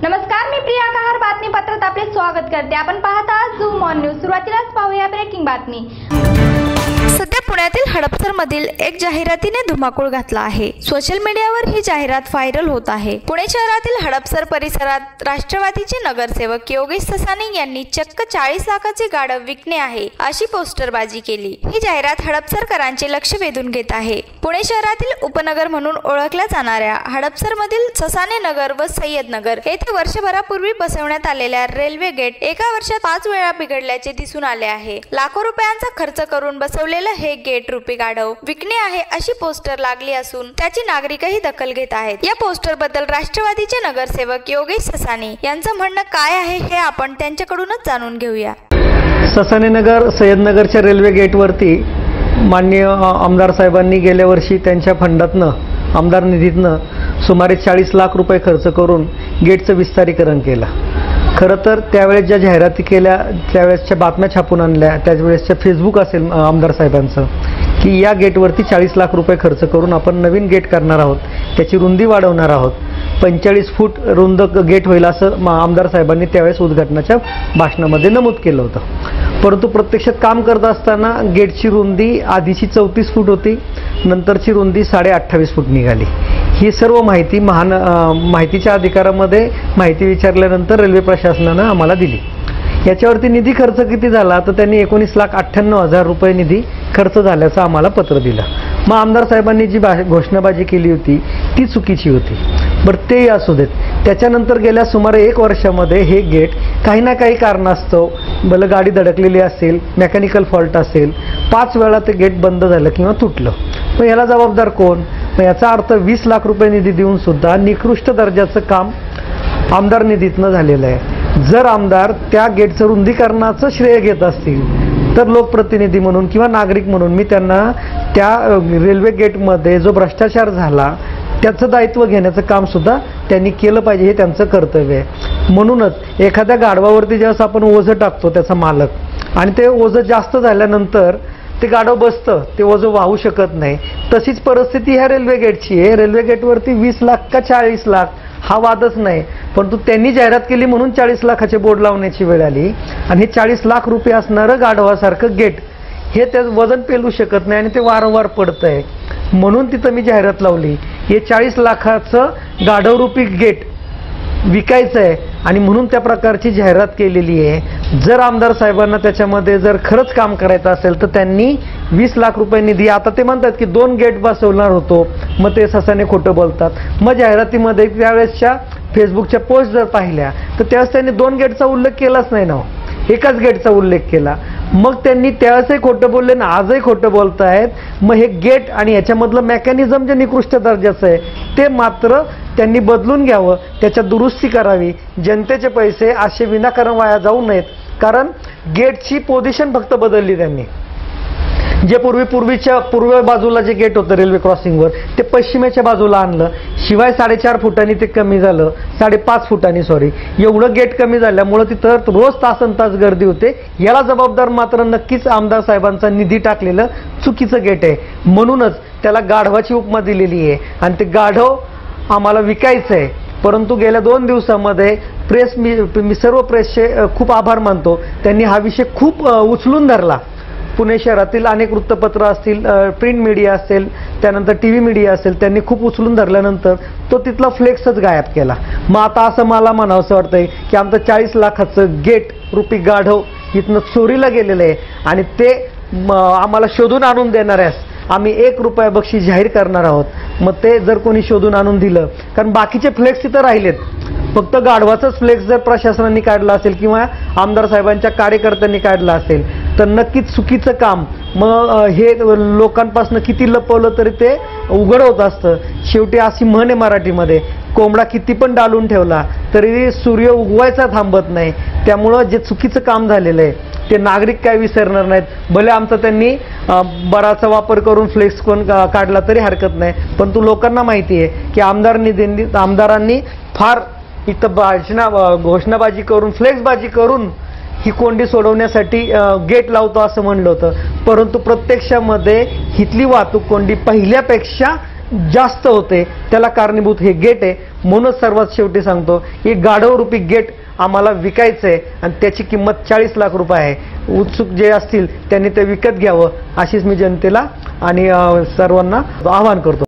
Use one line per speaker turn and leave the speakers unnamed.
नमस्कार, मी प्रिया कहार बातमीपत्रात आपले स्वागत करते। आपण पाहत आहात झूम ऑन न्यूज। सुरुवातीलाच पाहूया ब्रेकिंग बातमी। सध्या पुण्यातील हडपसरमधील एक जाहिरातीने धुमाकूळ घातला आहे। सोशल मीडियावर ही जाहिरात व्हायरल होत आहे। पुणे शहरातील हडपसर परिसरात राष्ट्रवादीचे नगरसेवक योगेश ससाने यांनी चक्क 40 लाखाचे गाढव विकणे आहे अशी पोस्टरबाजी केली। ही जाहिरात हडपसरकरांचे लक्ष वेधून घेत आहे। पुणे शहरातील उपनगर म्हणून ओळखल्या जाणाऱ्या हडपसरमधील ससाने नगर व सय्यद नगर येथे वर्षभरापूर्वी बसवण्यात आलेल्या रेल्वे गेट एका वर्षात 5 वेळा बिघडल्याचे दिसून आले आहे। लाखो रुपयांचा खर्च करून बसवलेले हे गेट रूपी गाढव विकणे आहे अशी पोस्टर लागली असून त्याची नागरिकही दखल घेत आहेत। या पोस्टर बद्दल राष्ट्रवादीचे नगरसेवक योगेश ससाने यांचं म्हणणं काय आहे हे आपण त्यांच्याकडूनच जाणून घेऊया।
ससाने नगर सय्यद नगरच्या रेल्वे गेटवरती माननीय आमदार साहेबांनी गेल्या वर्षी त्यांच्या फंडातनं आमदार निधीतनं सुमारे 40 लाख रुपये खर्च करून गेटचं विस्तारीकरण केलं। खरं तर त्यावेळेस ज्या जाहिराती केल्या, त्यावेळेसच्या बातम्या छापून आणल्या, त्यावेळेसच्या फेसबुक असेल आमदार साहेबांचं की या गेटवरती 40 लाख रुपये खर्च करून आपण नवीन गेट करणार आहोत, त्याची रुंदी वाढवणार आहोत, 45 फूट रुंद गेट होईल असं आमदार साहेबांनी त्यावेळेस उद्घाटनाच्या भाषणामध्ये नमूद केलं होतं। परंतु प्रत्यक्षात काम करत असताना गेटची रुंदी आधीची 34 फूट होती, नंतरची रुंदी 28.5 फूट निघाली। ही सर्व माहिती माहितीच्या अधिकारामध्ये माहिती विचारल्यानंतर रेल्वे प्रशासनानं आम्हाला दिली। याच्यावरती निधी खर्च किती झाला तर त्यांनी 19,98,000 रुपये निधी खर्च झाल्याचं आम्हाला पत्र दिलं। मग आमदार साहेबांनी जी घोषणाबाजी केली होती ती चुकीची होती। बरं तेही असू देत। त्याच्यानंतर गेल्या सुमारे 1 वर्षामध्ये हे गेट काही ना काही कारणास्तव, भले गाडी धडकलेली असेल, मेकॅनिकल फॉल्ट असेल, 5 वेळा ते गेट बंद झालं किंवा तुटलं। मग याला जबाबदार कोण? मग याचा अर्थ 20 लाख रुपये निधी देऊन सुद्धा निकृष्ट दर्जाचं काम आमदार निधीतनं झालेलं आहे। जर आमदार त्या गेटचं रुंदीकरणाचं श्रेय घेत असतील तर लोकप्रतिनिधी म्हणून किंवा नागरिक म्हणून मी त्यांना त्या रेल्वे गेटमध्ये जो भ्रष्टाचार झाला त्याचं दायित्व घेण्याचं काम सुद्धा त्यांनी केलं पाहिजे, हे त्यांचं कर्तव्य आहे। म्हणूनच एखाद्या गाढवावरती ज्यावेळेस आपण ओझं टाकतो त्याचा मालक आणि ते ओझं जास्त झाल्यानंतर ते गाढव बसतं, ते ओझं वाहू शकत नाही। तशीच परिस्थिती ह्या रेल्वे गेटची आहे। रेल्वे गेटवरती 20 लाख का 40 लाख हा वादच नाही, परंतु त्यांनी जाहिरात केली म्हणून 40 लाखाचे बोर्ड लावण्याची वेळ आली आणि हे 40 लाख रुपये असणारं गाढवासारखं गेट हे त्याचं वजन पेलू शकत नाही आणि ते वारंवार पडतंय। म्हणून तिथं मी जाहिरात लावली, हे 40 लाखाचं गाढवरूपी गेट विकायचं आहे आणि म्हणून त्या प्रकारची जाहिरात केलेली आहे। जर आमदार साहेबांना त्याच्यामध्ये जर खरंच काम करायचं असेल तर त्यांनी 20 लाख रुपये निधी, आता ते म्हणतात की 2 गेट बसवणार होतो, मग ते ससाने खोटं बोलतात। मग जाहिरातीमध्ये त्यावेळेसच्या फेसबुकच्या पोस्ट जर पाहिल्या तर त्यावेळेस त्यांनी 2 गेटचा उल्लेख केलाच नाही ना, एकाच गेटचा उल्लेख केला। मग त्यांनी त्यावेळेसही खोटं बोलले ना आजही खोटं बोलतायत। मग हे गेट आणि याच्यामधलं मेकॅनिझम जे निकृष्ट दर्जाचं आहे ते मात्र त्यांनी बदलून घ्यावं, त्याच्यात दुरुस्ती करावी। जनतेचे पैसे असे विनाकारण वाया जाऊ नयेत, कारण गेटची पोझिशन फक्त बदलली त्यांनी। जे पूर्व बाजूला जे गेट होतं रेल्वे क्रॉसिंगवर ते पश्चिमेच्या बाजूला आणलं, शिवाय 4.5 फुटांनी ते कमी झालं, 5.5 फुटांनी एवढं गेट कमी झाल्यामुळे तिथं रोज तासनतास गर्दी होते। याला जबाबदार मात्र नक्कीच आमदार साहेबांचा निधी टाकलेलं चुकीचं गेट आहे। म्हणूनच त्याला गाढवाची उपमा दिलेली आहे आणि ते गाढव आम्हाला विकायचं आहे। परंतु गेल्या 2 दिवसामध्ये मी सर्व प्रेसचे खूप आभार मानतो, त्यांनी हा विषय खूप उचलून धरला। पुणे शहरातील अनेक वृत्तपत्र असतील, प्रिंट मीडिया असेल, त्यानंतर TV मीडिया असेल, त्यांनी खूप उचलून धरल्यानंतर तो तिथला फ्लेक्सच गायब केला। मग आता असं मला म्हणावंसं वाटतंय की आमचं 40 लाखाचं गेट रूपी गाढव इथनं चोरीला गेलेलं आहे आणि ते आम्हाला शोधून आणून देणाऱ्यास आम्ही 1 रुपया बक्षीस जाहीर करणार आहोत। मग ते जर कोणी शोधून आणून दिलं, कारण बाकीचे फ्लेक्स तिथं राहिलेत, फक्त गाढवाचंच फ्लेक्स जर प्रशासनाने काढला असेल किंवा आमदार साहेबांच्या कार्यकर्त्यांनी काढला असेल तर नक्कीच चुकीचं काम। मग हे लोकांपासून किती लपवलं तरी ते उघड होत असतं। शेवटी अशी म्हण आहे मराठीमध्ये, कोंबडा किती पण डालून ठेवला तरी सूर्य उगवायचा थांबत नाही। त्यामुळं जे चुकीचं काम झालेलं आहे ते नागरिक काय विसरणार नाहीत। भले आमचा त्यांनी बराचसा वापर करून फ्लेक्स कोण काढला तरी हरकत नाही, परंतु लोकांना माहिती आहे की आमदारांनी फार इथं घोषणाबाजी करून, फ्लेक्सबाजी करून ही कोंडी सोडवण्यासाठी गेट लावतो असं म्हणलं होतं, परंतु प्रत्यक्षामध्ये हितली वाहतूक कोंडी पहिल्यापेक्षा जास्त होते, त्याला कारणीभूत हे गेट आहे। म्हणूनच सर्वात शेवटी सांगतो की गाढवरूपी गेट आम्हाला विकायचं आहे आणि त्याची किंमत 40 लाख रुपये आहे. उत्सुक जे असतील त्यांनी ते विकत घ्यावं अशीच मी जनतेला आणि सर्वांना आवाहन करतो.